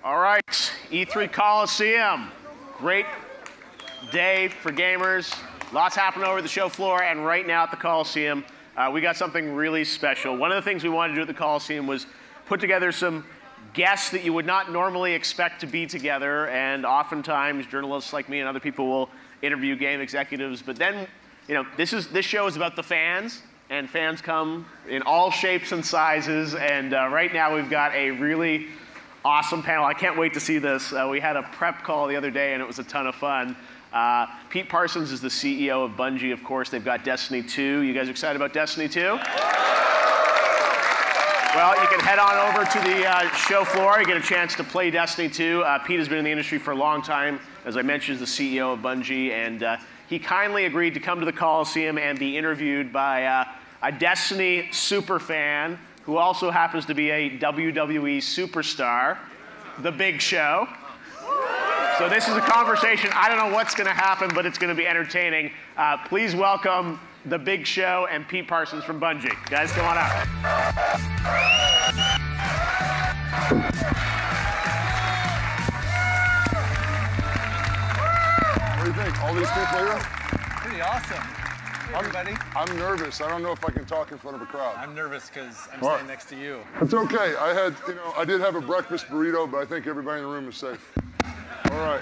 All right, E3 Coliseum. Great day for gamers. Lots happening over the show floor, and right now at the Coliseum, we got something really special. One of the things we wanted to do at the Coliseum was put together some guests that you would not normally expect to be together, and oftentimes journalists like me and other people will interview game executives, but then, you know, this show is about the fans, and fans come in all shapes and sizes, and right now we've got a really awesome panel. I can't wait to see this. We had a prep call the other day, and it was a ton of fun. Pete Parsons is the CEO of Bungie, of course. They've got Destiny 2. You guys excited about Destiny 2? Well, you can head on over to the show floor. You get a chance to play Destiny 2. Pete has been in the industry for a long time. As I mentioned, he's the CEO of Bungie, and he kindly agreed to come to the Coliseum and be interviewed by a Destiny superfan who also happens to be a WWE superstar, The Big Show. So this is a conversation. I don't know what's going to happen, but it's going to be entertaining. Please welcome The Big Show and Pete Parsons from Bungie. Guys, come on up. What do you think? All these people here? Pretty awesome. Hey, everybody. I'm nervous. I don't know if I can talk in front of a crowd. I'm nervous because I'm standing next to you. It's okay. I did have a breakfast burrito, but I think everybody in the room is safe. All right.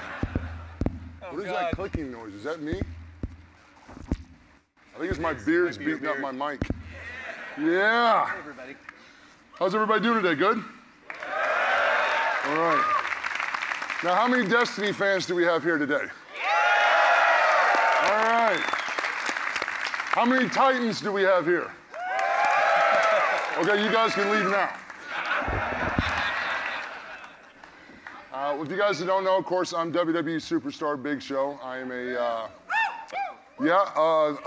Oh, what is that clicking noise? Is that me? I think it's my beard's beating up my mic. Yeah. Hey, everybody. How's everybody doing today? Good? All right. Now, how many Destiny fans do we have here today? All right. How many Titans do we have here? Okay, you guys can leave now. If you guys don't know, of course, I'm WWE superstar Big Show. I am a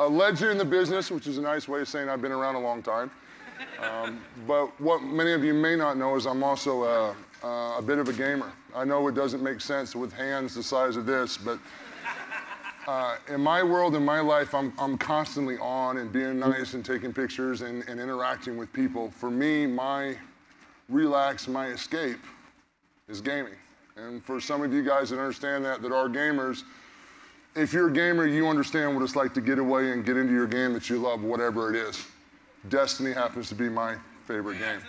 legend in the business, which is a nice way of saying I've been around a long time. But what many of you may not know is I'm also a bit of a gamer. I know it doesn't make sense with hands the size of this, but in my world, in my life, I'm constantly on and being nice and taking pictures and interacting with people. For me, my relax, my escape is gaming. And for some of you guys that understand that are gamers, if you're a gamer, you understand what it's like to get away and get into your game that you love, whatever it is. Destiny happens to be my favorite game.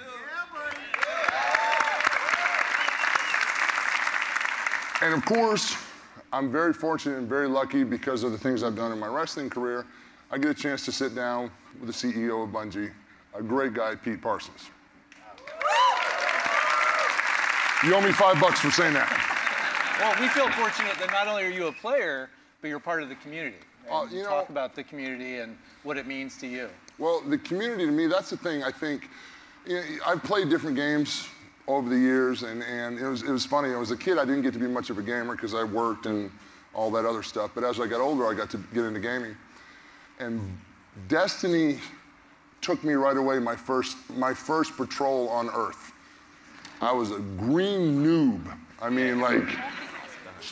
And of course, I'm very fortunate and very lucky because of the things I've done in my wrestling career. I get a chance to sit down with the CEO of Bungie, a great guy, Pete Parsons. You owe me $5 for saying that. Well, we feel fortunate that not only are you a player, but you're part of the community. And talk about the community and what it means to you. Well, the community to me, that's the thing. I think, I've played different games over the years, and it was funny. As a kid, I didn't get to be much of a gamer because I worked and all that other stuff. But as I got older, I got to get into gaming. And Destiny took me right away, my first patrol on Earth. I was a green noob. I mean, like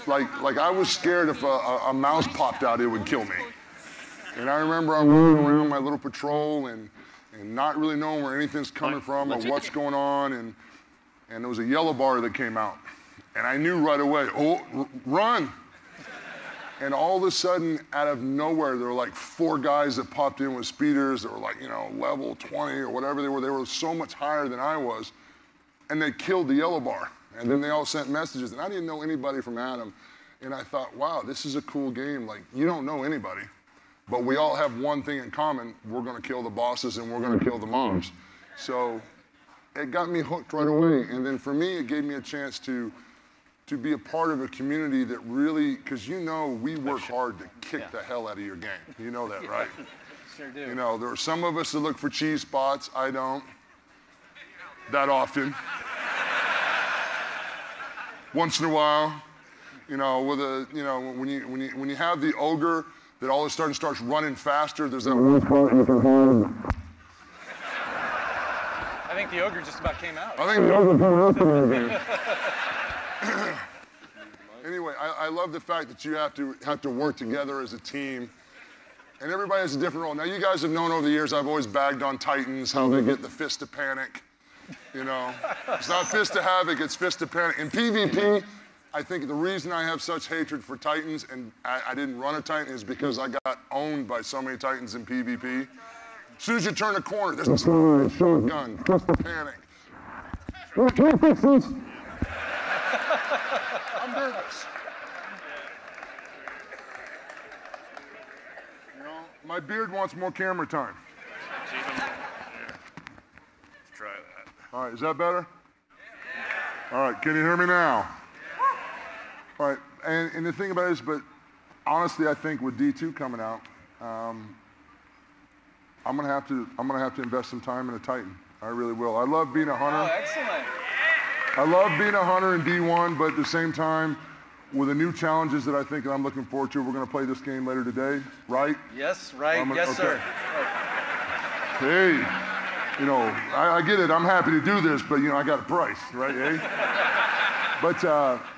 I was scared if a mouse popped out, it would kill me. And I remember I'm running around my little patrol and not really knowing where anything's coming from or what's going on. And there was a yellow bar that came out. And I knew right away, oh, run. And all of a sudden, out of nowhere, there were like 4 guys that popped in with speeders that were like, level 20 or whatever they were. They were so much higher than I was. And they killed the yellow bar. And then they all sent messages. And I didn't know anybody from Adam. And I thought, wow, this is a cool game. Like, you don't know anybody. But we all have one thing in common. We're going to kill the bosses and we're going to kill the mobs. So it got me hooked right away. And then for me, it gave me a chance to be a part of a community that really, because we work hard to kick the hell out of your game. You know that, right? Sure do. There are some of us that look for cheese spots. I don't. That often. Once in a while, when you have the ogre that all of a sudden starts running faster, there's that one spot you can hold. I think the ogre just about came out. I think the ogre came out. Anyway, I love the fact that you have to work together as a team, and everybody has a different role. Now, you guys have known over the years I've always bagged on Titans, how they get the fist of panic. You know, it's not Fist of Havoc, it's Fist of Panic. In PvP, I think the reason I have such hatred for Titans and I didn't run a Titan is because I got owned by so many Titans in PvP. As soon as you turn a corner, there's a shotgun, Fist of Panic. I'm nervous. You know, my beard wants more camera time. Let's try that. All right, is that better? All right, can you hear me now? All right, and the thing about it is, but honestly, I think with D2 coming out, I'm gonna have to invest some time in a Titan. I really will. I love being a hunter. Oh, excellent. I love being a hunter in D1, but at the same time, with the new challenges that I think I'm looking forward to, we're gonna play this game later today, right? Yes, right. Yes, sir. Hey, you know, I get it. I'm happy to do this, but you know, I got a price, right? Eh? But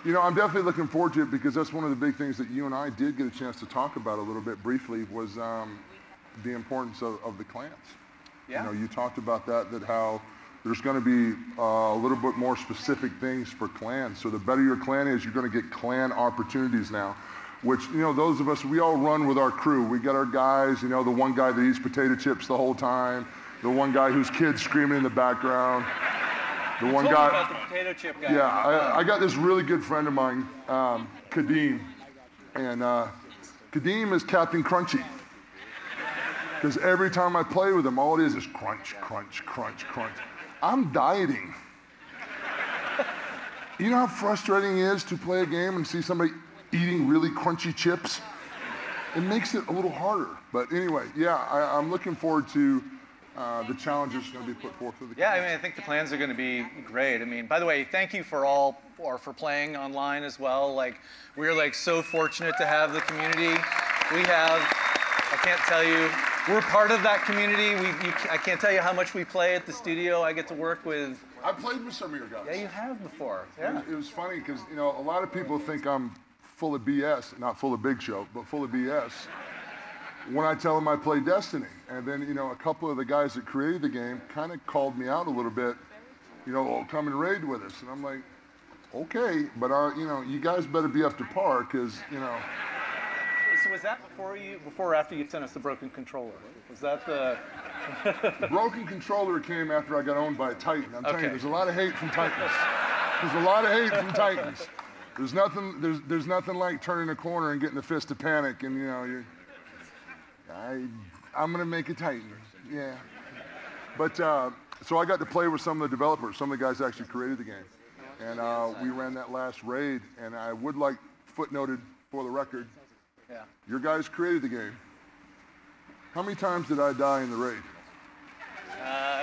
you know, I'm definitely looking forward to it because that's one of the big things that you and I did get a chance to talk about a little bit briefly was the importance of the clans. Yeah. You know, you talked about that how there's going to be a little bit more specific things for clans. So the better your clan is, you're going to get clan opportunities now, which, you know, those of us, we all run with our crew. We got our guys, you know, the one guy that eats potato chips the whole time, the one guy whose kid's screaming in the background, the one guy. About the potato chip guy. Yeah, I got this really good friend of mine, Kadeem, and Kadeem is Captain Crunchy. Because every time I play with him, all it is crunch, crunch, crunch, crunch. I'm dieting. You know how frustrating it is to play a game and see somebody eating really crunchy chips? It makes it a little harder. But anyway, yeah, I'm looking forward to the challenges going to be put forth for the Yeah, I mean, I think the plans are going to be great. I mean, by the way, thank you for playing online as well. Like, we're like so fortunate to have the community. We have, I can't tell you, we're part of that community. I can't tell you how much we play at the studio. I get to work with. I played with some of your guys. Yeah, you have before. Yeah. It was funny because, you know, a lot of people think I'm full of BS, not full of Big Show, but full of BS. When I tell them I play Destiny, and then, you know, a couple of the guys that created the game kind of called me out a little bit, you know, oh, come and raid with us. And I'm like, okay, but you know, you guys better be up to par because, you know. So was that before or after you sent us the broken controller? Was that the? The broken controller came after I got owned by a Titan. I'm telling you, there's a lot of hate from Titans. There's a lot of hate from Titans. There's nothing like turning a corner and getting a fist of panic, and you know, I'm gonna make a Titan. Yeah. But so I got to play with some of the developers. Some of the guys actually created the game, and we ran that last raid. And I would like footnoted for the record. Yeah. Your guys created the game. How many times did I die in the raid?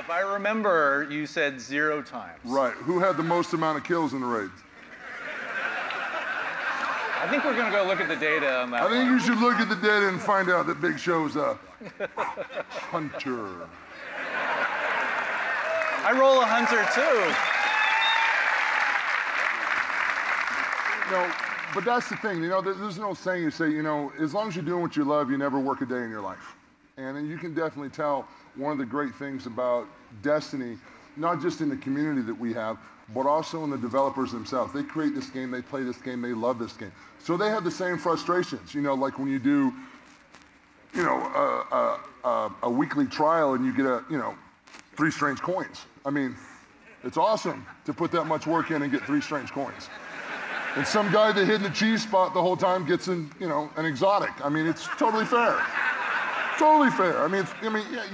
If I remember, you said 0 times. Right. Who had the most amount of kills in the raid? I think we're going to go look at the data on that. I think you should look at the data and find out that Big Show's a hunter. I roll a hunter too. No. But that's the thing, you know, there's no saying you say, you know, as long as you're doing what you love, you never work a day in your life. And you can definitely tell one of the great things about Destiny, not just in the community that we have, but also in the developers themselves. They create this game, they play this game, they love this game. So they have the same frustrations, you know, like when you do, you know, a weekly trial and you get you know, 3 strange coins. I mean, it's awesome to put that much work in and get 3 strange coins. And some guy that hid in the cheese spot the whole time gets an exotic. I mean, it's totally fair. Totally fair. I mean, yeah,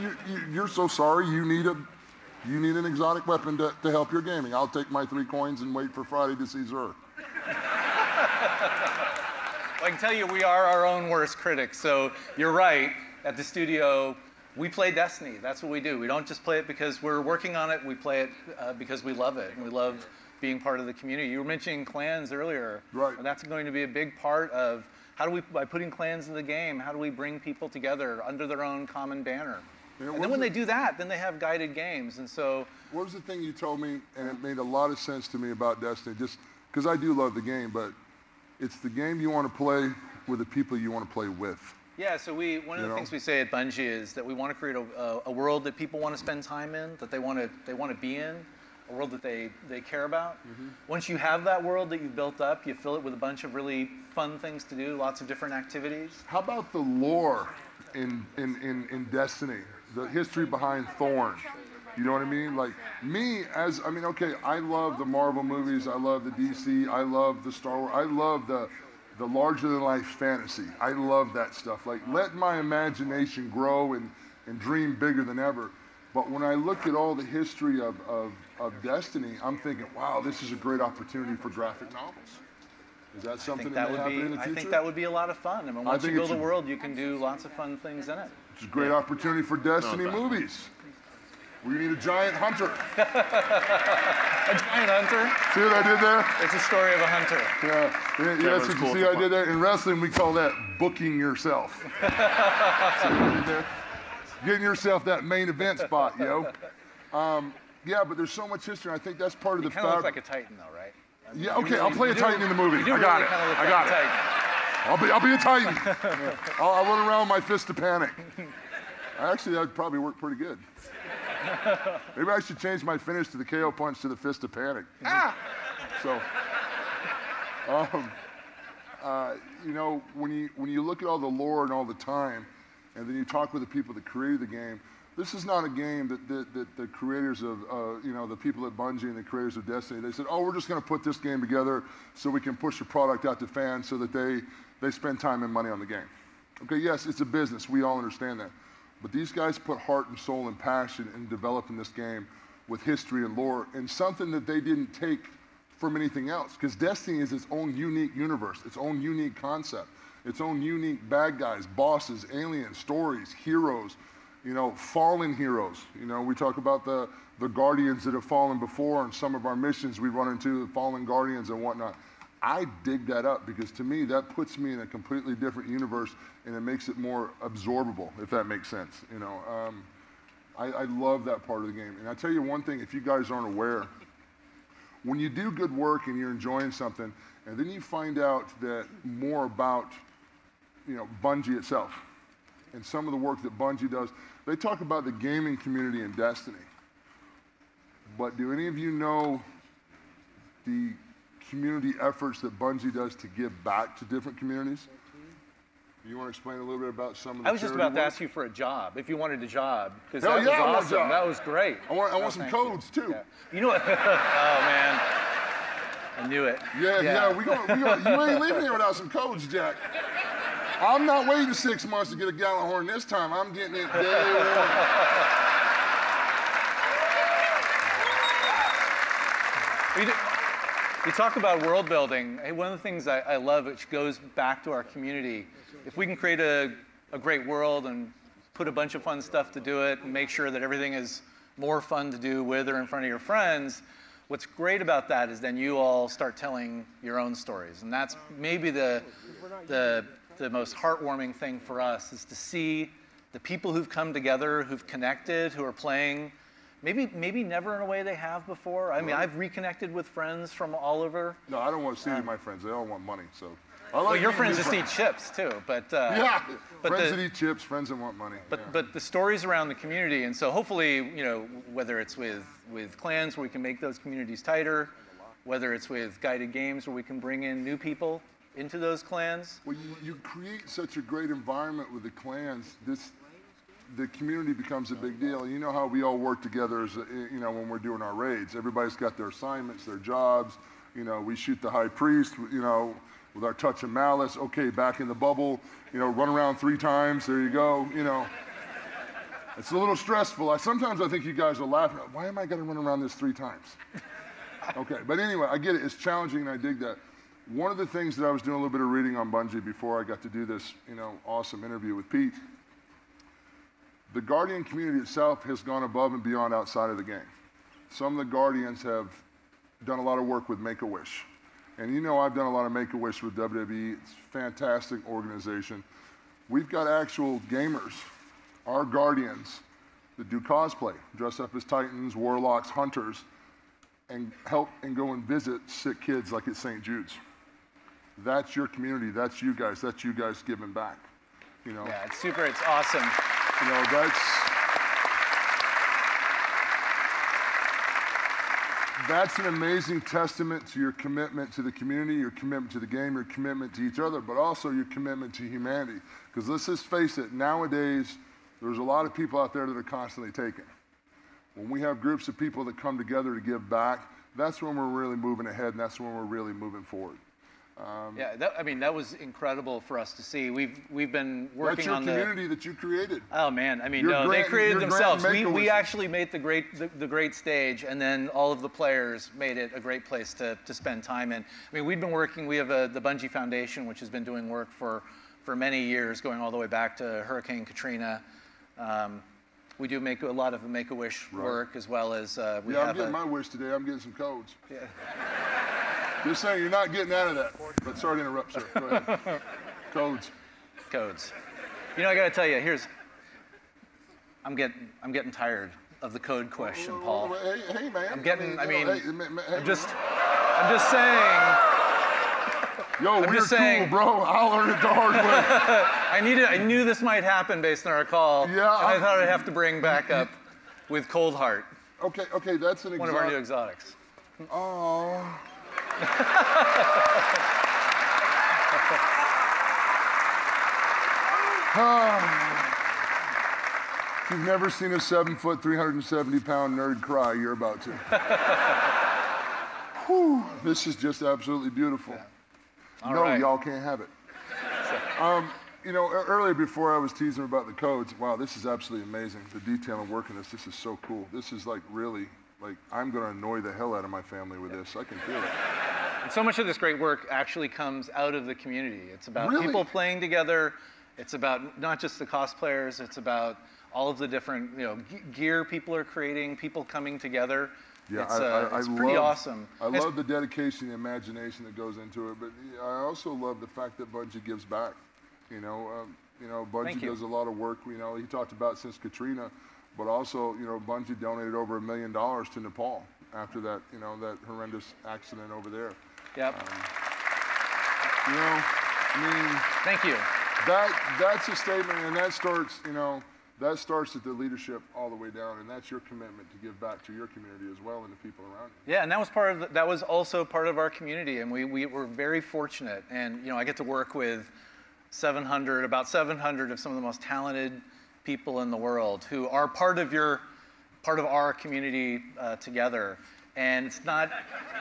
you're so sorry. You need an exotic weapon to help your gaming. I'll take my 3 coins and wait for Friday to see Zur. I can tell you, we are our own worst critics. So you're right. At the studio, we play Destiny. That's what we do. We don't just play it because we're working on it. We play it because we love it, and we love being part of the community. You were mentioning clans earlier. Right. And that's going to be a big part of how do we, by putting clans in the game, how do we bring people together under their own common banner? And then when they do that, then they have guided games. And so. What was the thing you told me, and it made a lot of sense to me about Destiny, just because I do love the game, but it's the game you want to play with the people you want to play with. Yeah, so one of the things we say at Bungie is that we want to create a world that people want to spend time in, that they want to be in. a world that they care about. Once you have that world that you've built up, you fill it with a bunch of really fun things to do, lots of different activities. How about the lore in Destiny? The history behind Thorn. You know what I mean? Like okay, I love the Marvel movies, I love the DC, I love the Star Wars, I love the larger than life fantasy. I love that stuff. Like, let my imagination grow and dream bigger than ever. But when I look at all the history of Destiny, I'm thinking, wow, this is a great opportunity for graphic novels. Is that something that may happen in the future? I think that would be a lot of fun. I mean, once you build a world, you can do lots of fun things in it. It's a great opportunity for Destiny movies. We need a giant hunter. A giant hunter? See what I did there? It's a story of a hunter. Yeah, that's what you see I did there. In wrestling, we call that booking yourself. See what I did there? Getting yourself that main event spot, yo. Yeah, but there's so much history. I think that's part of the fabric. You kind of look like a Titan, though, right? I mean, yeah, okay, I'll play a Titan in the movie. I got it. I got it. I'll be a Titan. I'll run around with my fist of panic. Actually, that would probably work pretty good. Maybe I should change my finish to the KO punch to the fist of panic. So, you know, when you look at all the lore and all the time, and then you talk with the people that created the game, this is not a game that the creators of, you know, the people at Bungie and the creators of Destiny, they said, oh, we're just going to put this game together so we can push the product out to fans so that they spend time and money on the game. Okay, yes, it's a business. We all understand that. But these guys put heart and soul and passion in developing this game with history and lore, and something that they didn't take from anything else. Because Destiny is its own unique universe, its own unique concept, its own unique bad guys, bosses, aliens, stories, heroes, you know, fallen heroes. You know, we talk about the Guardians that have fallen before, and some of our missions we run into fallen Guardians and whatnot. I dig that up because to me that puts me in a completely different universe and it makes it more absorbable, if that makes sense. You know, I love that part of the game. And I tell you one thing, if you guys aren't aware, when you do good work and you're enjoying something, and then you find out that more about, you know, Bungie itself and some of the work that Bungie does, they talk about the gaming community in Destiny. But do any of you know the community efforts that Bungie does to give back to different communities? You want to explain a little bit about some of the I was just about to ask you for a job, if you wanted a job, because that was awesome. That was great. I want some codes too. Yeah. You know what? Oh man, I knew it. Yeah. We you ain't leaving here without some codes, Jack. I'm not waiting 6 months to get a gallon horn this time. I'm getting it day one. You talk about world building. Hey, one of the things I love, which goes back to our community, if we can create a great world and put a bunch of fun stuff to do it and make sure that everything is more fun to do with or in front of your friends, what's great about that is then you all start telling your own stories. And that's maybe the most heartwarming thing for us, is to see the people who've come together, who've connected, who are playing maybe never in a way they have before. I mean, I've reconnected with friends from all over. No, I don't want to see my friends. They all want money, so. Well, your friends just eat chips too, but yeah, friends that eat chips, friends that want money. But the stories around the community, and so hopefully, you know, whether it's with clans where we can make those communities tighter, whether it's with guided games where we can bring in new people into those clans. Well, you create such a great environment with the clans. The community becomes a big deal. You know how we all work together as, you know, when we're doing our raids. Everybody's got their assignments, their jobs. You know, we shoot the high priest, you know, with our touch of malice. Okay, back in the bubble, you know, run around 3 times, there you go, you know. It's a little stressful. Sometimes I think you guys are laughing. Why am I gonna run around this 3 times? Okay, but anyway, I get it, it's challenging and I dig that. One of the things that I was doing a little bit of reading on Bungie before I got to do this, you know, awesome interview with Pete, the Guardian community itself has gone above and beyond outside of the game. Some of the Guardians have done a lot of work with Make-A-Wish. And you know I've done a lot of Make-A-Wish with WWE. It's a fantastic organization. We've got actual gamers, our Guardians, that do cosplay, dress up as Titans, Warlocks, Hunters, and help and go and visit sick kids like at St. Jude's. That's your community, that's you guys giving back. You know? Yeah, it's super, it's awesome. You know, That's an amazing testament to your commitment to the community, your commitment to the game, your commitment to each other, but also your commitment to humanity. Because let's just face it, nowadays, there's a lot of people out there that are constantly taking. When we have groups of people that come together to give back, that's when we're really moving ahead, and that's when we're really moving forward. Yeah, that was incredible for us to see. We've been working on That's your community that you created. Oh man, I mean, no, they created themselves. We actually made the great stage, and then all of the players made it a great place to spend time in. I mean, we've been working. We have the Bungie Foundation, which has been doing work for many years, going all the way back to Hurricane Katrina. We do make a lot of the Make-A-Wish work, as well as we have. I'm getting my wish today. I'm getting some codes. Yeah. Just saying, you're not getting out of that. But sorry to interrupt, sir. Go ahead. Codes. Codes. You know, I got to tell you, I'm getting tired of the code question, Paul. Hey, man. I'm just saying. Yo, we're cool, bro. I'll learn it the hard way. I knew this might happen based on our call. Yeah. I thought I'd have to bring back up with Cold Heart. Okay, that's an exotic. One of our new exotics. Oh. If you've never seen a 7-foot, 370-pound nerd cry, you're about to. Whew, this is just absolutely beautiful. Yeah. No, y'all can't have it. You know, earlier before I was teasing about the codes, wow, this is absolutely amazing. The detail and work in this is so cool. This is like really, like, I'm gonna annoy the hell out of my family with this. I can feel it. And so much of this great work actually comes out of the community. It's about people playing together. It's about not just the cosplayers. It's about all of the different, gear people are creating, people coming together. Yeah, it's pretty awesome. I love the dedication, the imagination that goes into it, but I also love the fact that Bungie gives back. Bungie does a lot of work. He talked about since Katrina, but also, Bungie donated over $1 million to Nepal after that, that horrendous accident over there. Yep. Thank you. That's a statement, and that starts, that starts at the leadership all the way down, and that's your commitment to give back to your community as well and the people around you. Yeah, and that was that was also part of our community, and we were very fortunate. And I get to work with about 700 of some of the most talented people in the world who are part of our community together. And it's not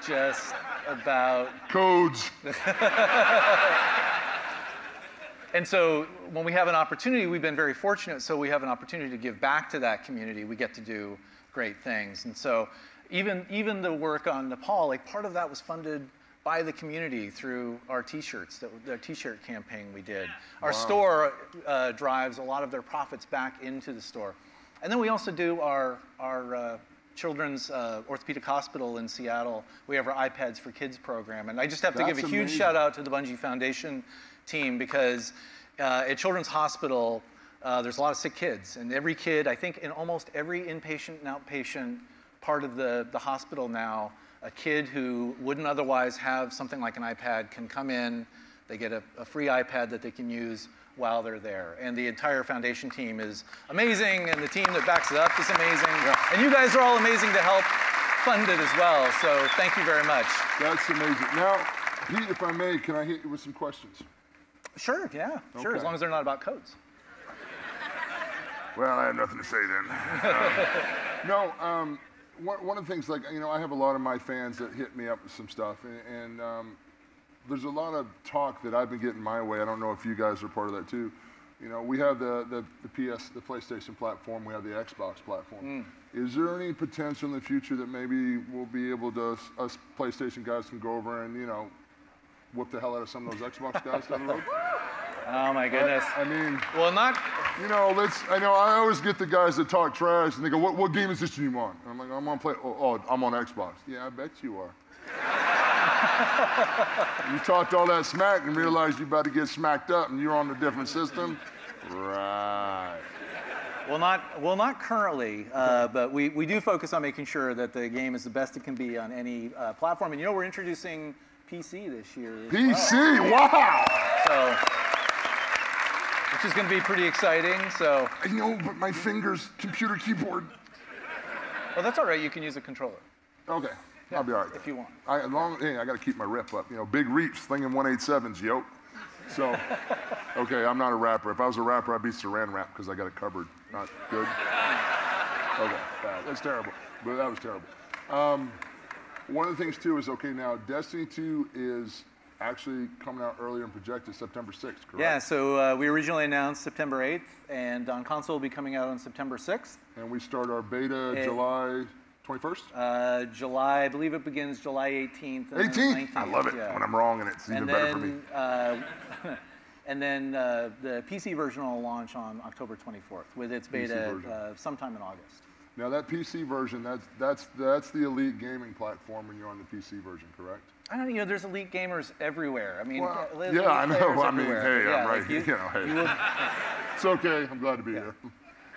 just about codes. And so when we have an opportunity, we've been very fortunate, so we have an opportunity to give back to that community. We get to do great things. And so even the work on Nepal, like part of that was funded by the community through our T-shirts, the T-shirt campaign we did. Our store drives a lot of their profits back into the store. And then we also do our Children's Orthopedic Hospital in Seattle. We have our iPads for Kids program. And I just have to give a huge shout out to the Bungie Foundation team, because at Children's Hospital, there's a lot of sick kids. And every kid, I think in almost every inpatient and outpatient part of the hospital now, a kid who wouldn't otherwise have something like an iPad can come in, they get a free iPad that they can use while they're there. And the entire foundation team is amazing, and the team that backs it up is amazing. Yeah. And you guys are all amazing to help fund it as well, so thank you very much. That's amazing. Now, Pete, if I may, can I hit you with some questions? Sure, yeah, sure, as long as they're not about codes. Well, I have nothing to say then. One of the things, I have a lot of my fans that hit me up with some stuff, and there's a lot of talk that I've been getting my way. I don't know if you guys are part of that too. We have the PlayStation platform, we have the Xbox platform. Is there any potential in the future that maybe we'll be able to, us PlayStation guys can go over and, whoop the hell out of some of those Xbox guys down the road? Oh my goodness. Well, not. I always get the guys that talk trash and they go, what game is this you on? And I'm like, I'm on I'm on Xbox. Yeah, I bet you are. You talked all that smack and realized you're about to get smacked up and you're on a different system. Right. Well, not currently, but we do focus on making sure that the game is the best it can be on any platform. And we're introducing PC this year. PC, wow! So, which is going to be pretty exciting. So. I know, but my fingers, computer keyboard. Well, that's all right. You can use a controller. Okay. I'll be all right. If you want. Hey, I got to keep my rep up. You know, big reach, slinging 187s, yo. So, okay, I'm not a rapper. If I was a rapper, I'd be Saran Wrap because I got it covered. Not good. Okay, bad. That's terrible. But that was terrible. One of the things too is, okay, now Destiny 2 is actually coming out earlier and projected September 6th, correct? Yeah, so we originally announced September 8th, and on console will be coming out on September 6th. And we start our beta July 21st? July, I believe it begins July 18th. 18th? 19th, I love it when I'm wrong and it's even better for me. And then the PC version will launch on October 24th with its beta sometime in August. Now that PC version, that's the elite gaming platform when you're on the PC version, correct? I don't know, there's elite gamers everywhere. I mean, well, yeah, I know. I mean, hey, yeah, I'm right. Hey, it's okay. I'm glad to be here.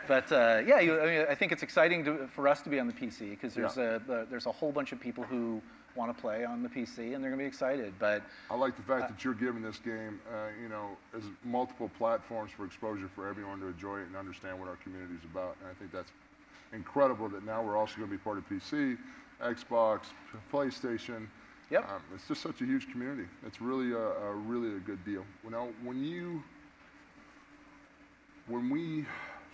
But I think it's exciting for us to be on the PC because there's a whole bunch of people who want to play on the PC and they're going to be excited. But I like the fact that you're giving this game, as multiple platforms for exposure for everyone to enjoy it and understand what our community is about. And I think that's incredible that now we're also going to be part of PC, Xbox, PlayStation. Yep. It's just such a huge community. It's really a good deal. Now, when we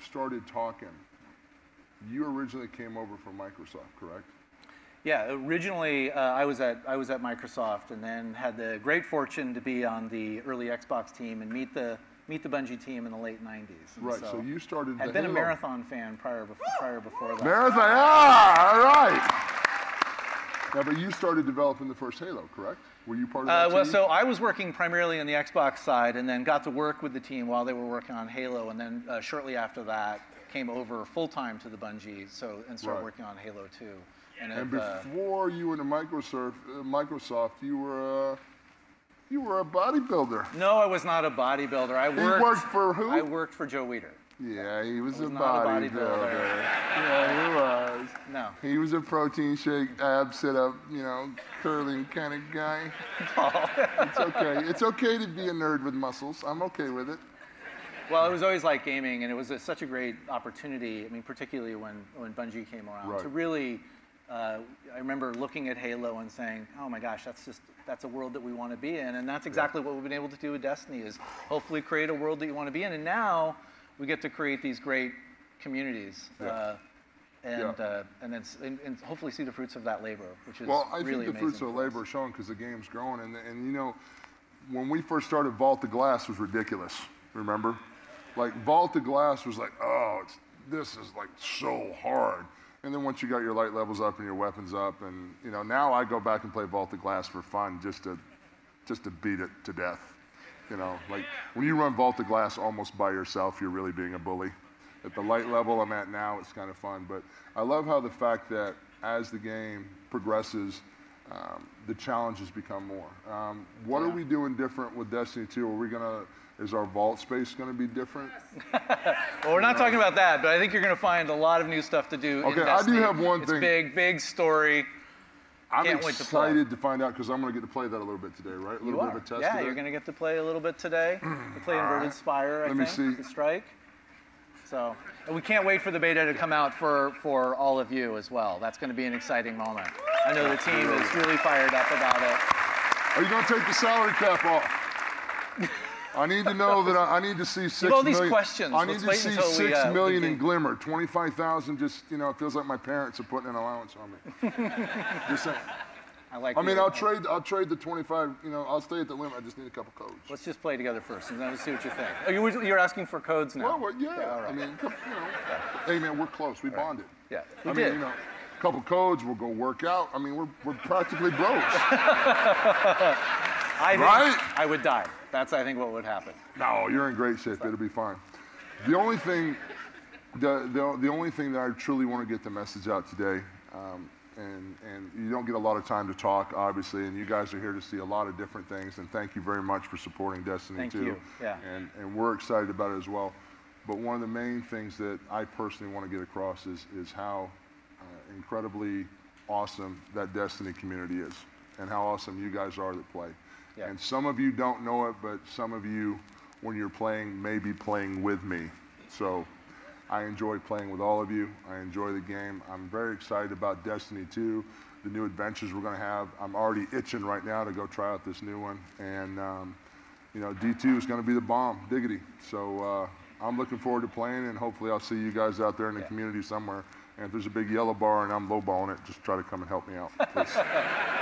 started talking, you originally came over from Microsoft, correct? Yeah, originally I was at Microsoft, and then had the great fortune to be on the early Xbox team and meet the Bungie team in the late '90s. And right. So you started. I'd been a Marathon fan prior before that. Marathon, yeah, all right. Now, but you started developing the first Halo, correct? Were you part of that team? So I was working primarily on the Xbox side, and then got to work with the team while they were working on Halo, and then shortly after that came over full time to the Bungie, and started working on Halo 2. And before you went to Microsoft, you were a bodybuilder. No, I was not a bodybuilder. You worked for who? I worked for Joe Weider. Yeah, he was a not bodybuilder. Yeah, he was. No. He was a protein shake, ab sit-up, curling kind of guy. It's okay. It's okay to be a nerd with muscles. I'm okay with it. Well, it was always like gaming, and it was such a great opportunity. I mean, particularly when Bungie came around to really. I remember looking at Halo and saying, "Oh my gosh, that's a world that we want to be in," and that's exactly what we've been able to do with Destiny. Is hopefully create a world that you want to be in, and now we get to create these great communities, and hopefully see the fruits of that labor, which is well, I really think the fruits of the labor are showing because the game's growing, and when we first started, Vault to Glass was ridiculous. Remember, like Vault to Glass was like, oh, this is like so hard. And then once you got your light levels up and your weapons up, and now I go back and play Vault to Glass for fun, just to beat it to death. Like when you run Vault to Glass almost by yourself, you're really being a bully. At the light level I'm at now, it's kind of fun. But I love how the fact that as the game progresses, the challenges become more. What are we doing different with Destiny 2? Is our vault space going to be different? Well, we're not talking about that, but I think you're going to find a lot of new stuff to do in Destiny. I do have one thing. It's big story. I'm excited to find out because I'm going to get to play that a little bit today, right? A little bit of a test today. You're going to get to play a little bit today. You play Inverted Spire, I think, the Strike. So, and we can't wait for the beta to come out for all of you as well. That's going to be an exciting moment. I know the team is really fired up about it. Are you going to take the salary cap off? I need to know that I need to see 6 million. All these questions. I need to see 6 million in Glimmer. 25,000 just, it feels like my parents are putting an allowance on me. Just saying. I'll trade the 25, I'll stay at the limit. I just need a couple codes. Let's just play together first and then we'll see what you think. Oh, you're asking for codes now? Well, yeah. All right. Hey man, we're close. We bonded. Yeah, we did. A couple codes, we'll go work out. I mean, we're practically bros. I would die. That's, I think, what would happen. No, you're in great shape. It'll be fine. The only thing that I truly want to get the message out today, and you don't get a lot of time to talk, obviously, and you guys are here to see a lot of different things, and thank you very much for supporting Destiny 2. Thank you. Yeah. And we're excited about it as well. But one of the main things that I personally want to get across is how incredibly awesome that Destiny community is, and how awesome you guys are that play. Yeah. And some of you don't know it, but some of you, when you're playing, may be playing with me. So I enjoy playing with all of you. I enjoy the game. I'm very excited about Destiny 2, the new adventures we're going to have. I'm already itching right now to go try out this new one. And, you know, D2 is going to be the bomb, diggity. So I'm looking forward to playing, and hopefully I'll see you guys out there in the community somewhere. And if there's a big yellow bar and I'm lowballing it, just try to come and help me out, please.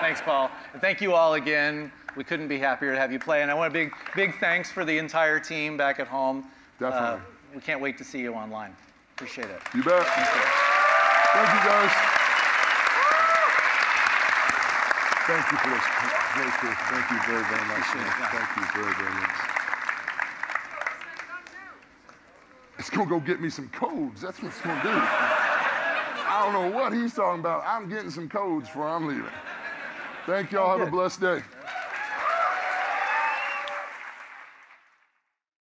Thanks, Paul. And thank you all again. We couldn't be happier to have you play. And I want a big thanks for the entire team back at home. Definitely. We can't wait to see you online. Appreciate it. You bet. Thank you, guys. Thank you for this. Very cool. Thank you very, very much. Thank you very, very much. It's going to go get me some codes. That's what it's going to do. I don't know what he's talking about. I'm getting some codes before I'm leaving. Thank y'all. Have a blessed day.